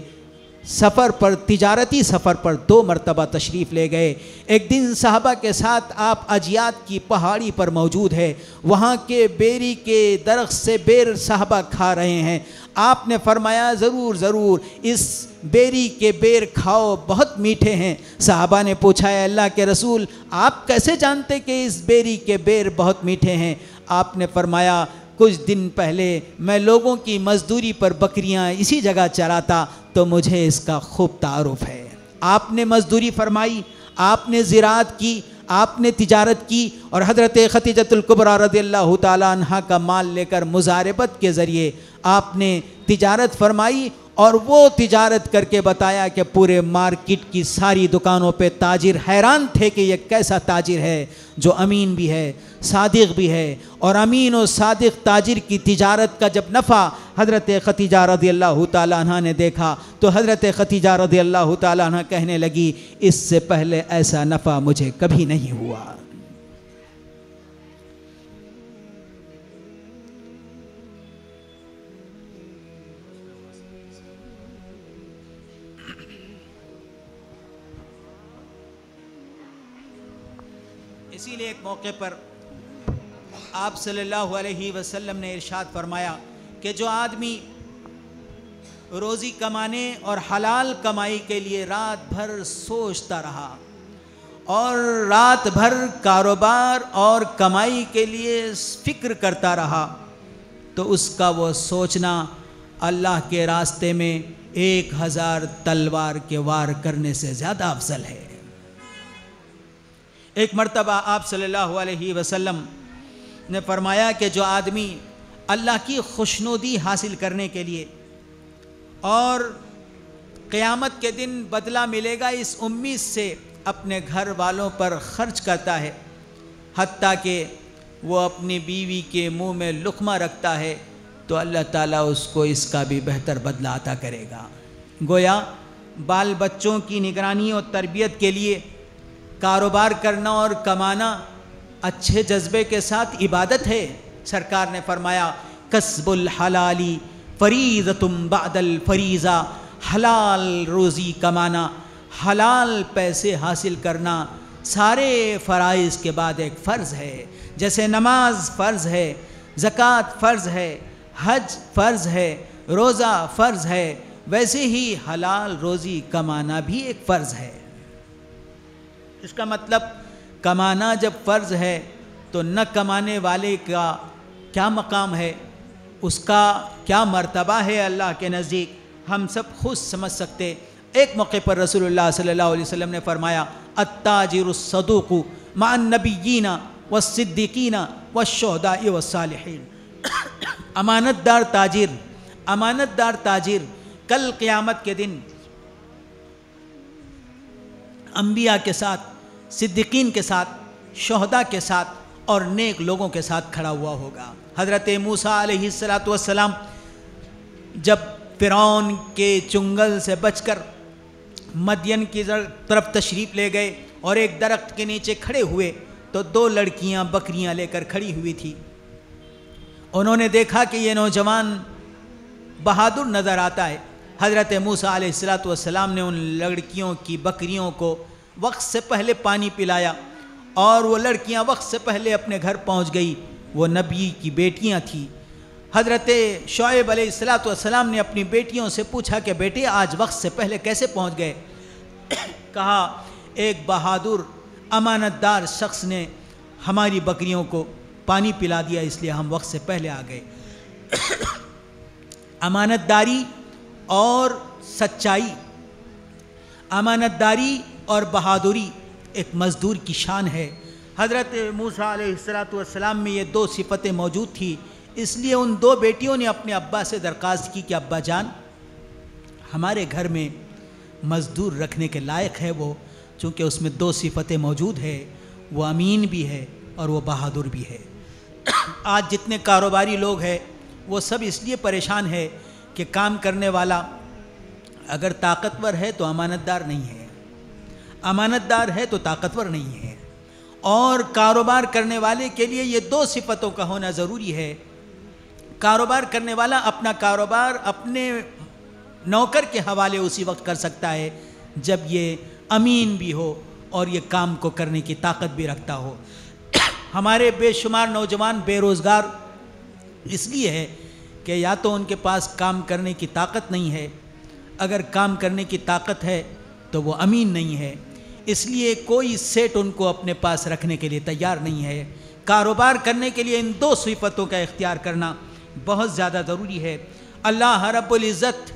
سفر پر، تجارتی سفر پر 2 مرتبہ تشریف لے گئے۔ ایک دن صحابہ کے ساتھ آپ اجیات کی پہاڑی پر موجود ہے، وہاں کے بیری کے درخت سے بیر صحابہ کھا رہے ہیں۔ آپ نے فرمایا ضرور ضرور اس بیری کے بیر کھاؤ، بہت میٹھے ہیں۔ صحابہ نے پوچھا اے اللہ کے رسول آپ کیسے جانتے کہ اس بیری کے بیر بہت میٹھے ہیں؟ آپ نے فرمایا کچھ دن پہلے میں لوگوں کی مزدوری پر بکریاں اسی جگہ چراتا تو مجھے اس کا خوب تعارف ہے۔ آپ نے مزدوری فرمائی، آپ نے زراعت کی، آپ نے تجارت کی، اور حضرت خدیجۃ الکبریٰ رضی اللہ تعالیٰ عنہ کا مال لے کر مزاربت کے ذریعے آپ نے تجارت فرمائی، اور وہ تجارت کر کے بتایا کہ پورے مارکیٹ کی ساری دکانوں پہ تاجر حیران تھے کہ یہ کیسا تاجر ہے جو امین بھی ہے، صادق بھی ہے۔ اور امین و صادق تاجر کی تجارت کا جب نفع حضرت خدیجہ رضی اللہ تعالیٰ عنہ نے دیکھا تو حضرت خدیجہ رضی اللہ تعالیٰ عنہ کہنے لگی اس سے پہلے ایسا نفع مجھے کبھی نہیں ہوا۔ اسی لیے ایک موقع پر آپ صلی اللہ علیہ وسلم نے ارشاد فرمایا کہ جو آدمی روزی کمانے اور حلال کمائی کے لیے رات بھر سوچتا رہا اور رات بھر کاروبار اور کمائی کے لیے فکر کرتا رہا تو اس کا وہ سوچنا اللہ کے راستے میں 1000 تلوار کے وار کرنے سے زیادہ افضل ہے۔ ایک مرتبہ آپ صلی اللہ علیہ وسلم نے فرمایا کہ جو آدمی اللہ کی خوشنودی حاصل کرنے کے لیے اور قیامت کے دن بدلہ ملے گا اس امید سے اپنے گھر والوں پر خرچ کرتا ہے، حتیٰ کہ وہ اپنی بیوی کے منہ میں لقمہ رکھتا ہے تو اللہ تعالیٰ اس کو اس کا بھی بہتر بدلہ عطا کرے گا۔ گویا بال بچوں کی نگرانی اور تربیت کے لیے کاروبار کرنا اور کمانا اچھے جذبے کے ساتھ عبادت ہے۔ سرکار نے فرمایا کسب الحلالی فریضۃ بعد الفریضہ، حلال روزی کمانا، حلال پیسے حاصل کرنا سارے فرائض کے بعد ایک فرض ہے۔ جیسے نماز فرض ہے، زکوٰۃ فرض ہے، حج فرض ہے، روزہ فرض ہے، ویسے ہی حلال روزی کمانا بھی ایک فرض ہے۔ اس کا مطلب کمانا جب فرض ہے تو نہ کمانے والے کا کیا مقام ہے، اس کا کیا مرتبہ ہے اللہ کے نزدیک، ہم سب خود سمجھ سکتے۔ ایک موقع پر رسول اللہ صلی اللہ علیہ وسلم نے فرمایا التاجر الصدوق مع النبیین والصدیقین والشہداء والصالحین۔ امانت دار تاجر کل قیامت کے دن انبیاء کے ساتھ، صدیقین کے ساتھ، شہداء کے ساتھ اور نیک لوگوں کے ساتھ کھڑا ہوا ہوگا۔ حضرت موسیٰ علیہ السلام جب فرعون کے چنگل سے بچ کر مدین کی طرف تشریف لے گئے اور ایک درخت کے نیچے کھڑے ہوئے تو 2 لڑکیاں بکریاں لے کر کھڑی ہوئی تھی۔ انہوں نے دیکھا کہ یہ نوجوان بہادر نظر آتا ہے۔ حضرت موسیٰ علیہ السلام نے ان لڑکیوں کی بکریوں کو وقت سے پہلے پانی پلایا اور وہ لڑکیاں وقت سے پہلے اپنے گھر پہنچ گئی۔ وہ نبی کی بیٹیاں تھیں۔ حضرت شعیب علیہ السلام نے اپنی بیٹیوں سے پوچھا کہ بیٹے آج وقت سے پہلے کیسے پہنچ گئے؟ کہا ایک بہادر امانت دار شخص نے ہماری بکریوں کو پانی پلا دیا اس لیے ہم وقت سے پہلے آ گئے۔ امانت داری اور سچائی، امانت داری اور بہادری ایک مزدور کی شان ہے۔ حضرت موسیٰ علیہ السلام میں یہ 2 صفتیں موجود تھی، اس لیے ان 2 بیٹیوں نے اپنے ابا سے درخواست کی کہ ابا جان ہمارے گھر میں مزدور رکھنے کے لائق ہے وہ، چونکہ اس میں 2 صفتیں موجود ہے، وہ امین بھی ہے اور وہ بہادر بھی ہے۔ آج جتنے کاروباری لوگ ہیں وہ سب اس لیے پریشان ہے کہ کام کرنے والا اگر طاقتور ہے تو امانت دار نہیں ہے، امانت دار ہے تو طاقتور نہیں ہے، اور کاروبار کرنے والے کے لیے یہ 2 صفتوں کا ہونا ضروری ہے۔ کاروبار کرنے والا اپنا کاروبار اپنے نوکر کے حوالے اسی وقت کر سکتا ہے جب یہ امین بھی ہو اور یہ کام کو کرنے کی طاقت بھی رکھتا ہو۔ ہمارے بے شمار نوجوان بے روزگار اس لیے ہے کہ یا تو ان کے پاس کام کرنے کی طاقت نہیں ہے، اگر کام کرنے کی طاقت ہے تو وہ امین نہیں ہے، اس لیے کوئی سیٹ ان کو اپنے پاس رکھنے کے لیے تیار نہیں ہے۔ کاروبار کرنے کے لیے ان دو صفتوں کا اختیار کرنا بہت زیادہ ضروری ہے۔ اللہ رب العزت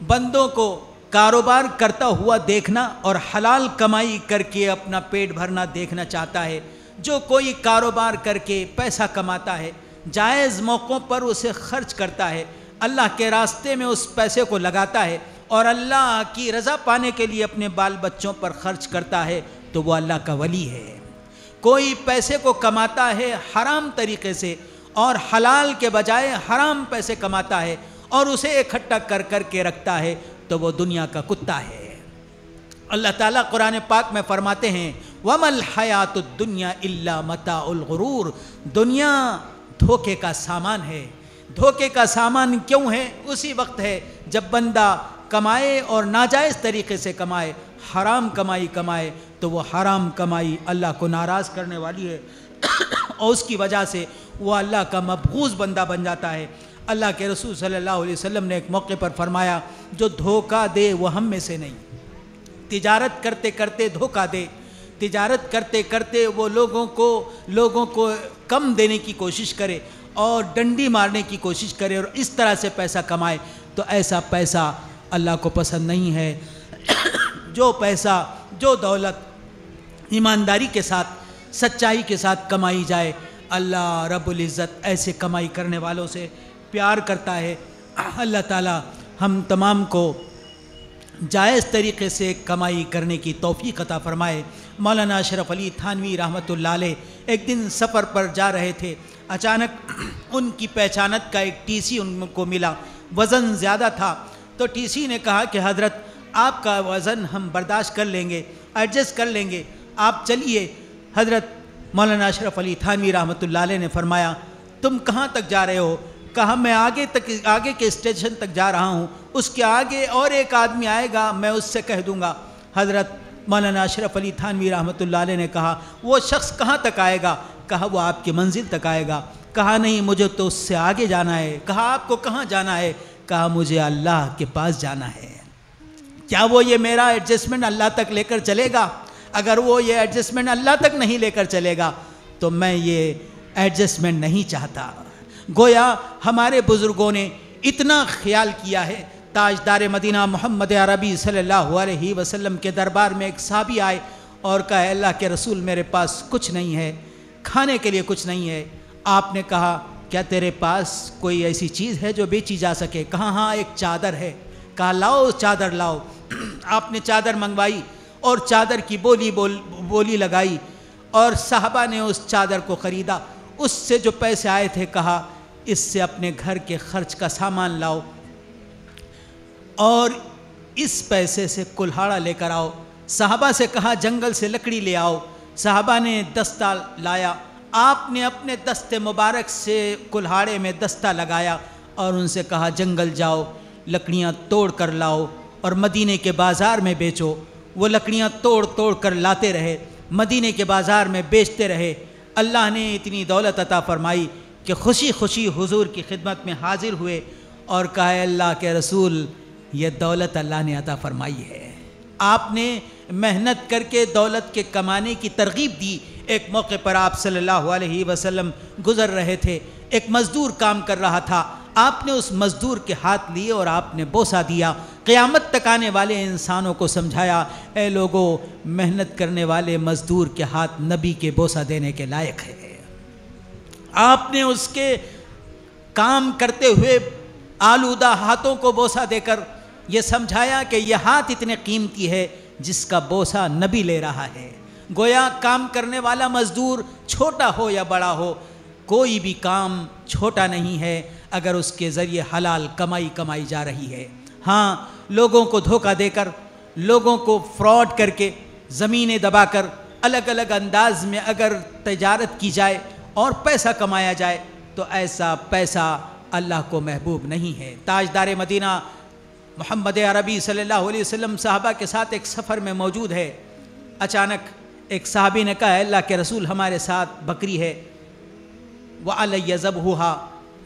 بندوں کو کاروبار کرتا ہوا دیکھنا اور حلال کمائی کر کے اپنا پیٹ بھرنا دیکھنا چاہتا ہے۔ جو کوئی کاروبار کر کے پیسہ کماتا ہے، جائز موقعوں پر اسے خرچ کرتا ہے، اللہ کے راستے میں اس پیسے کو لگاتا ہے اور اللہ کی رضا پانے کے لیے اپنے بال بچوں پر خرچ کرتا ہے تو وہ اللہ کا ولی ہے۔ کوئی پیسے کو کماتا ہے حرام طریقے سے اور حلال کے بجائے حرام پیسے کماتا ہے اور اسے اکٹھا کر کر کے رکھتا ہے تو وہ دنیا کا کتا ہے۔ اللہ تعالیٰ قرآن پاک میں فرماتے ہیں وَمَا الْحَيَاةُ الدُّنْيَا إِلَّا مَتَاعُ الْغُرُورِ، دنیا دھوکے کا سامان ہے۔ دھوکے کا سامان کیوں ہے؟ اسی وقت ہے جب بندہ کمائے اور ناجائز طریقے سے کمائے، حرام کمائی کمائے تو وہ حرام کمائی اللہ کو ناراض کرنے والی ہے اور اس کی وجہ سے وہ اللہ کا مبغوض بندہ بن جاتا ہے۔ اللہ کے رسول صلی اللہ علیہ وسلم نے ایک موقع پر فرمایا جو دھوکہ دے وہ ہم میں سے نہیں۔ تجارت کرتے کرتے دھوکہ دے، تجارت کرتے کرتے وہ لوگوں کو کم دینے کی کوشش کرے اور ڈنڈی مارنے کی کوشش کرے اور اس طرح سے پیسہ کمائے تو ایسا پیسہ اللہ کو پسند نہیں ہے۔ جو پیسہ، جو دولت ایمانداری کے ساتھ، سچائی کے ساتھ کمائی جائے، اللہ رب العزت ایسے کمائی کرنے والوں سے پیار کرتا ہے۔ اللہ تعالی ہم تمام کو جائز طریقے سے کمائی کرنے کی توفیق عطا فرمائے۔ مولانا اشرف علی تھانوی رحمۃ اللہ علیہ ایک دن سفر پر جا رہے تھے، اچانک ان کی پہچانت کا ایک ٹی سی ان کو ملا، وزن زیادہ تھا تو ٹی سی نے کہا کہ حضرت آپ کا وزن ہم برداشت کر لیں گے، ایڈجسٹ کر لیں گے، آپ چلیے۔ حضرت مولانا اشرف علی تھانوی رحمۃ اللہ علیہ نے فرمایا تم کہاں تک جا رہے ہو؟ کہا میں آگے کے اسٹیشن تک جا رہا ہوں، اس کے آگے اور ایک آدمی آئے گا، میں اس سے کہہ دوں گا۔ حضرت مولانا اشرف علی تھانوی رحمۃ اللہ علیہ نے کہا وہ شخص کہاں تک آئے گا؟ کہا وہ آپ کی منزل تک آئے گا۔ کہا نہیں مجھے تو اس سے آگے جانا ہے۔ کہا آپ کو کہاں جانا ہے؟ کہا مجھے اللہ کے پاس جانا ہے۔ کیا وہ یہ میرا ایڈجسٹمنٹ اللہ تک لے کر چلے گا؟ اگر وہ یہ ایڈجسٹمنٹ اللہ تک نہیں لے کر چلے گا تو میں یہ ایڈجسٹمنٹ نہیں چاہتا۔ گویا ہمارے بزرگوں نے اتنا خیال کیا ہے۔ تاجدار مدینہ محمد عربی صلی اللہ علیہ وسلم کے دربار میں ایک صحابی آئے اور کہا اللہ کے رسول میرے پاس کچھ نہیں ہے، کھانے کے لیے کچھ نہیں ہے۔ آپ نے کہا کیا تیرے پاس کوئی ایسی چیز ہے جو بیچی جا سکے؟ کہا ہاں ایک چادر ہے۔ کہا لاؤ چادر لاؤ۔ آپ نے چادر منگوائی اور چادر کی بولی لگائی اور صحابہ نے اس چادر کو خریدا۔ اس سے جو پیسے آئے تھے کہا اس سے اپنے گھر کے خرچ کا سامان لاؤ اور اس پیسے سے کلہاڑا لے کر آؤ۔ صحابہ سے کہا جنگل سے لکڑی لے آؤ۔ صحابہ نے دستہ لایا، آپ نے اپنے دستے مبارک سے کلہاڑے میں دستہ لگایا اور ان سے کہا جنگل جاؤ، لکڑیاں توڑ کر لاؤ اور مدینے کے بازار میں بیچو۔ وہ لکڑیاں توڑ کر لاتے رہے، مدینے کے بازار میں بیچتے رہے۔ اللہ نے اتنی دولت عطا فرمائی کہ خوشی خوشی حضور کی خدمت میں حاضر ہوئے اور کہا اے اللہ کے رسول یہ دولت اللہ نے عطا فرمائی ہے۔ آپ نے محنت کر کے دولت کے کمانے کی ترغیب دی۔ ایک موقع پر آپ صلی اللہ علیہ وسلم گزر رہے تھے، ایک مزدور کام کر رہا تھا، آپ نے اس مزدور کے ہاتھ لیے اور آپ نے بوسہ دیا۔ قیامت تک آنے والے انسانوں کو سمجھایا اے لوگو محنت کرنے والے مزدور کے ہاتھ نبی کے بوسہ دینے کے لائق ہے۔ آپ نے اس کے کام کرتے ہوئے آلودہ ہاتھوں کو بوسہ دے کر یہ سمجھایا کہ یہ ہاتھ اتنے قیمتی ہے جس کا بوسہ نبی لے رہا ہے۔ گویا کام کرنے والا مزدور چھوٹا ہو یا بڑا ہو، کوئی بھی کام چھوٹا نہیں ہے اگر اس کے ذریعے حلال کمائی جا رہی ہے۔ ہاں لوگوں کو دھوکہ دے کر، لوگوں کو فراڈ کر کے، زمینیں دبا کر، الگ الگ انداز میں اگر تجارت کی جائے اور پیسہ کمایا جائے تو ایسا پیسہ اللہ کو محبوب نہیں ہے۔ تاجدار مدینہ محمد عربی صلی اللہ علیہ وسلم صحابہ کے ساتھ ایک سفر میں موجود ہے. اچانک ایک صحابی نے کہا, اللہ کے رسول ہمارے ساتھ بکری ہے, وَعَلَيَّ ذَبْحُهَا,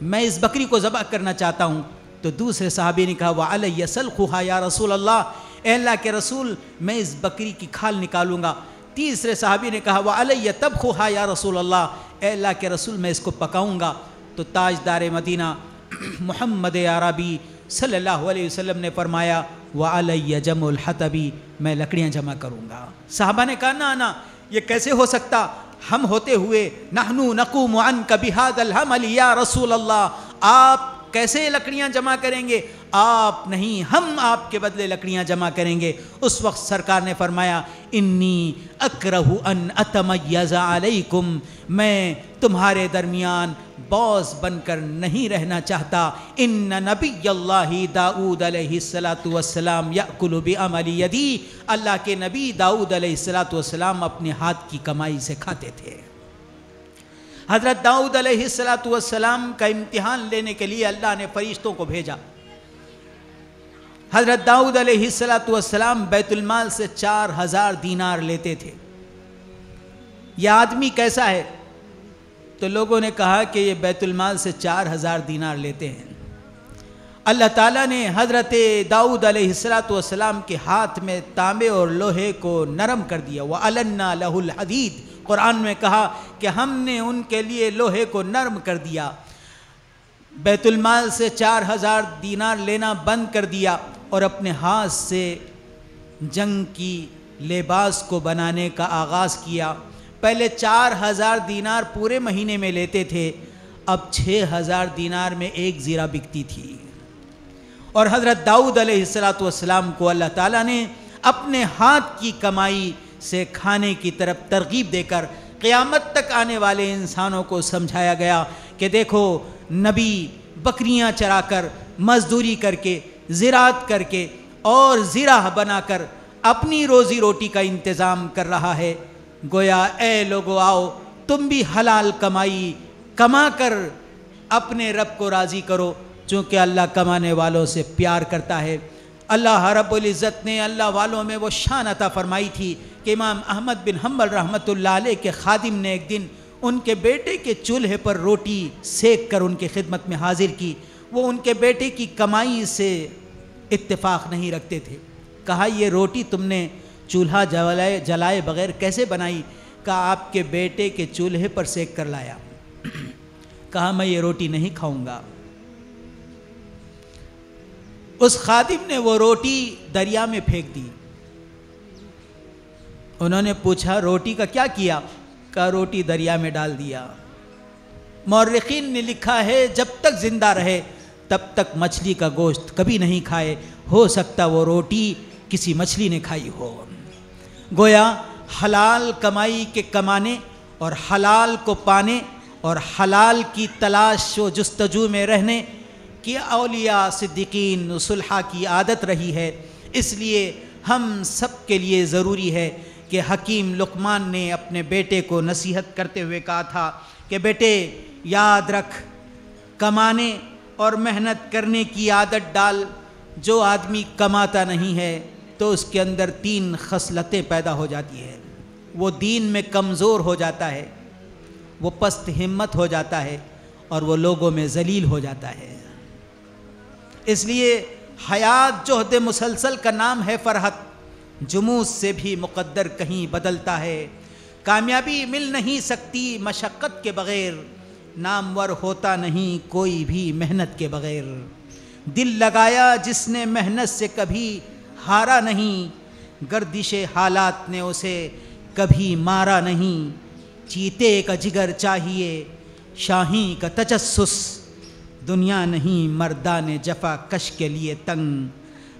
میں اس بکری کو ذبح کرنا چاہتا ہوں. تو دوسرے صحابی نے کہا, وَعَلَيَّ سَلْخُهَا یا رسول اللہ, اے اللہ کے رسول میں اس بکری کی کھال نکالوں گا. تیسرے صحابی نے کہا, وَعَلَيَّ طَبْخُهَا یا رسول اللہ, اے اللہ کے رسول میں اس کو پکاؤں گا. تو تاجدار مدینہ محمد عربی صلی اللہ علیہ وسلم نے فرمایا, وَعَلَيَّ جَمْعُ الْحَطَبِ, میں لکڑیاں جمع کروں گا. صحابہ نے کہا, نا یہ کیسے ہو سکتا, ہم ہوتے ہوئے نحنو نقوم عنک بہذا الحمل یا رسول اللہ, آپ کیسے لکڑیاں جمع کریں گے, آپ نہیں, ہم آپ کے بدلے لکڑیاں جمع کریں گے. اس وقت سرکار نے فرمایا, انی اکرہ ان اتمیز علیکم, میں تمہارے درمیان باز بن کر نہیں رہنا چاہتا. ان نبی اللہ داؤد علیہ السلام یأکل بعمل یدی, اللہ کے نبی داؤد علیہ السلام اپنے ہاتھ کی کمائی سے کھاتے تھے. حضرت داؤد علیہ السلام کا امتحان لینے کے لیے اللہ نے فرشتوں کو بھیجا. حضرت داؤد علیہ السلام بیت المال سے 4000 دینار لیتے تھے. یہ آدمی کیسا ہے؟ تو لوگوں نے کہا کہ یہ بیت المال سے 4000 دینار لیتے ہیں. اللہ تعالیٰ نے حضرت داؤد علیہ السلام کے ہاتھ میں تانبے اور لوہے کو نرم کر دیا. وَأَلَنَّا لَهُ الْحَدِيدِ, قرآن میں کہا کہ ہم نے ان کے لیے لوہے کو نرم کر دیا. بیت المال سے 4000 دینار لینا بند کر دیا اور اپنے ہاتھ سے جنگ کی لباس کو بنانے کا آغاز کیا. پہلے 4000 دینار پورے مہینے میں لیتے تھے, اب 6000 دینار میں ایک زیرہ بکتی تھی. اور حضرت داؤد علیہ السلام کو اللہ تعالیٰ نے اپنے ہاتھ کی کمائی سے کھانے کی طرف ترغیب دے کر قیامت تک آنے والے انسانوں کو سمجھایا گیا کہ دیکھو, نبی بکریاں چرا کر, مزدوری کر کے, زراعت کر کے اور زرہ بنا کر اپنی روزی روٹی کا انتظام کر رہا ہے. گویا اے لوگو آؤ, تم بھی حلال کمائی کما کر اپنے رب کو راضی کرو, چونکہ اللہ کمانے والوں سے پیار کرتا ہے. اللہ رب العزت نے اللہ والوں میں وہ شان عطا فرمائی تھی کہ امام احمد بن حنبل رحمۃ اللہ علیہ کے خادم نے ایک دن ان کے بیٹے کے چولہے پر روٹی سیک کر ان کی خدمت میں حاضر کی. وہ ان کے بیٹے کی کمائی سے اتفاق نہیں رکھتے تھے. کہا, یہ روٹی تم نے چولہا جلائے بغیر کیسے بنائی؟ کہا, آپ کے بیٹے کے چولہے پر سیک کر لایا. کہا, میں یہ روٹی نہیں کھاؤں گا. اس خادم نے وہ روٹی دریا میں پھینک دی. انہوں نے پوچھا, روٹی کا کیا کیا؟ کہا, روٹی دریا میں ڈال دیا. مورخین نے لکھا ہے جب تک زندہ رہے تب تک مچھلی کا گوشت کبھی نہیں کھائے. ہو سکتا وہ روٹی کسی مچھلی نے کھائی ہو. گویا حلال کمائی کے کمانے اور حلال کو پانے اور حلال کی تلاش و جستجو میں رہنے کی اولیاء صدیقین صلحاء کی عادت رہی ہے. اس لیے ہم سب کے لیے ضروری ہے کہ حکیم لقمان نے اپنے بیٹے کو نصیحت کرتے ہوئے کہا تھا کہ بیٹے یاد رکھ, کمانے اور محنت کرنے کی عادت ڈال. جو آدمی کماتا نہیں ہے تو اس کے اندر 3 خصلتیں پیدا ہو جاتی ہیں. وہ دین میں کمزور ہو جاتا ہے, وہ پست ہمت ہو جاتا ہے اور وہ لوگوں میں ذلیل ہو جاتا ہے. اس لیے حیات جہد مسلسل کا نام ہے فرحت. جموز سے بھی مقدر کہیں بدلتا ہے. کامیابی مل نہیں سکتی مشقت کے بغیر, نامور ہوتا نہیں کوئی بھی محنت کے بغیر. دل لگایا جس نے محنت سے کبھی ہارا نہیں, گردش حالات نے اسے کبھی مارا نہیں. چیتے کا جگر چاہیے شاہین کا تجسس, دنیا نہیں مردان جفا کش کے لیے تنگ.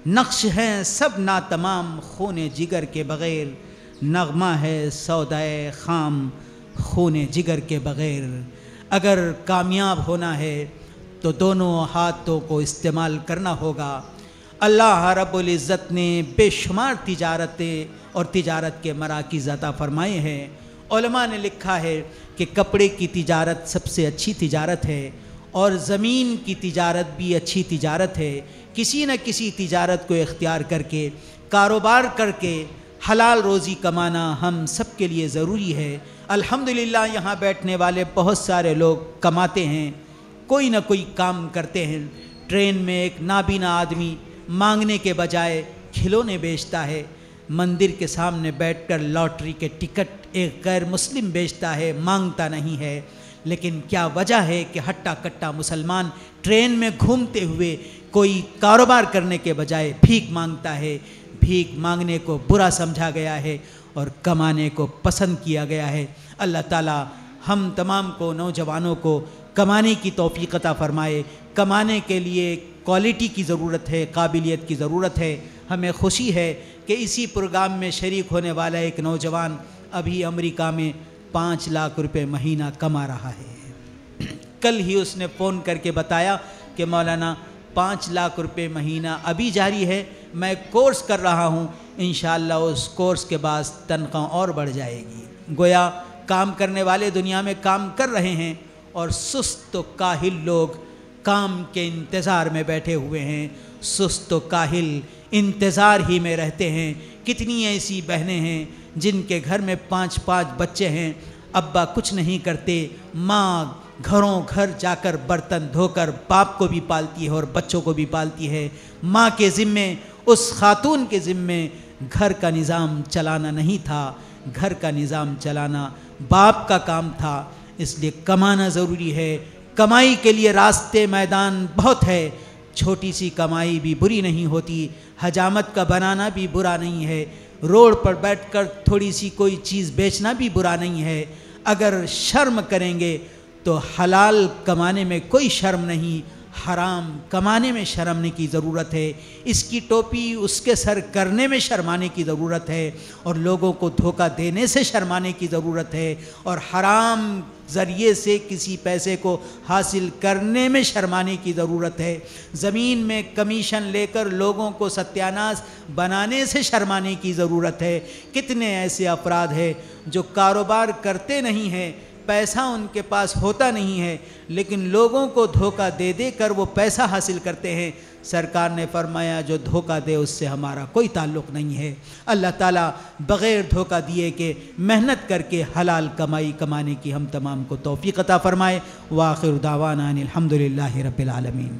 نقش ہیں سب ناتمام خون جگر کے بغیر, نغمہ ہے سودائے خام خون جگر کے بغیر. اگر کامیاب ہونا ہے تو دونوں ہاتھوں کو استعمال کرنا ہوگا. اللہ رب العزت نے بے شمار تجارتیں اور تجارت کے مراکز عطا فرمائے ہیں. علماء نے لکھا ہے کہ کپڑے کی تجارت سب سے اچھی تجارت ہے اور زمین کی تجارت بھی اچھی تجارت ہے, کسی نہ کسی تجارت کو اختیار کر کے کاروبار کر کے حلال روزی کمانا ہم سب کے لیے ضروری ہے۔ الحمدللہ یہاں بیٹھنے والے بہت سارے لوگ کماتے ہیں، کوئی نہ کوئی کام کرتے ہیں۔ ٹرین میں ایک نابینا آدمی مانگنے کے بجائے کھلونے بیچتا ہے، مندر کے سامنے بیٹھ کر لاٹری کے ٹکٹ ایک غیر مسلم بیچتا ہے، مانگتا نہیں ہے۔ لیکن کیا وجہ ہے کہ ہٹا کٹا مسلمان ٹرین میں گھومتے ہوئے کوئی کاروبار کرنے کے بجائے بھیک مانگتا ہے؟ بھیک مانگنے کو برا سمجھا گیا ہے اور کمانے کو پسند کیا گیا ہے۔ اللہ تعالی ہم تمام کو، نوجوانوں کو کمانے کی توفیق عطا فرمائے۔ کمانے کے لیے کوالٹی کی ضرورت ہے، قابلیت کی ضرورت ہے۔ ہمیں خوشی ہے کہ اسی پروگرام میں شریک ہونے والا ایک نوجوان ابھی امریکہ میں 5 لاکھ روپے مہینہ کما رہا ہے۔ کل ہی اس نے فون کر کے بتایا کہ مولانا 5 لاکھ روپے مہینہ ابھی جاری ہے، میں کورس کر رہا ہوں، انشاءاللہ اس کورس کے بعد تنخواہ اور بڑھ جائے گی۔ گویا کام کرنے والے دنیا میں کام کر رہے ہیں اور سست و کاہل لوگ کام کے انتظار میں بیٹھے ہوئے ہیں، سست و کاہل انتظار ہی میں رہتے ہیں۔ کتنی ایسی بہنیں ہیں جن کے گھر میں 5 بچے ہیں، ابا کچھ نہیں کرتے، ماں گھروں گھر جا کر برتن دھو کر باپ کو بھی پالتی ہے اور بچوں کو بھی پالتی ہے۔ ماں کے ذمے، اس خاتون کے ذمے گھر کا نظام چلانا نہیں تھا، گھر کا نظام چلانا باپ کا کام تھا۔ اس لیے کمانا ضروری ہے۔ کمائی کے لیے راستے میدان بہت ہے، چھوٹی سی کمائی بھی بری نہیں ہوتی، حجامت کا بنانا بھی برا نہیں ہے، روڈ پر بیٹھ کر تھوڑی سی کوئی چیز بیچنا بھی برا نہیں ہے۔ اگر شرم کریں گے تو حلال کمانے میں کوئی شرم نہیں، حرام کمانے میں شرمنے کی ضرورت ہے۔ اس کی ٹوپی اس کے سر کرنے میں شرمانے کی ضرورت ہے، اور لوگوں کو دھوکہ دینے سے شرمانے کی ضرورت ہے، اور حرام ذریعے سے کسی پیسے کو حاصل کرنے میں شرمانے کی ضرورت ہے۔ زمین میں کمیشن لے کر لوگوں کو ستیاناش بنانے سے شرمانے کی ضرورت ہے۔ کتنے ایسے افراد ہیں جو کاروبار کرتے نہیں ہیں، پیسہ ان کے پاس ہوتا نہیں ہے، لیکن لوگوں کو دھوکہ دے دے کر وہ پیسہ حاصل کرتے ہیں۔ سرکار نے فرمایا جو دھوکہ دے اس سے ہمارا کوئی تعلق نہیں ہے۔ اللہ تعالیٰ بغیر دھوکہ دیے کہ محنت کر کے حلال کمائی کمانے کی ہم تمام کو توفیق عطا فرمائے۔ وآخر دعوانا ان الحمدللہ رب العالمین۔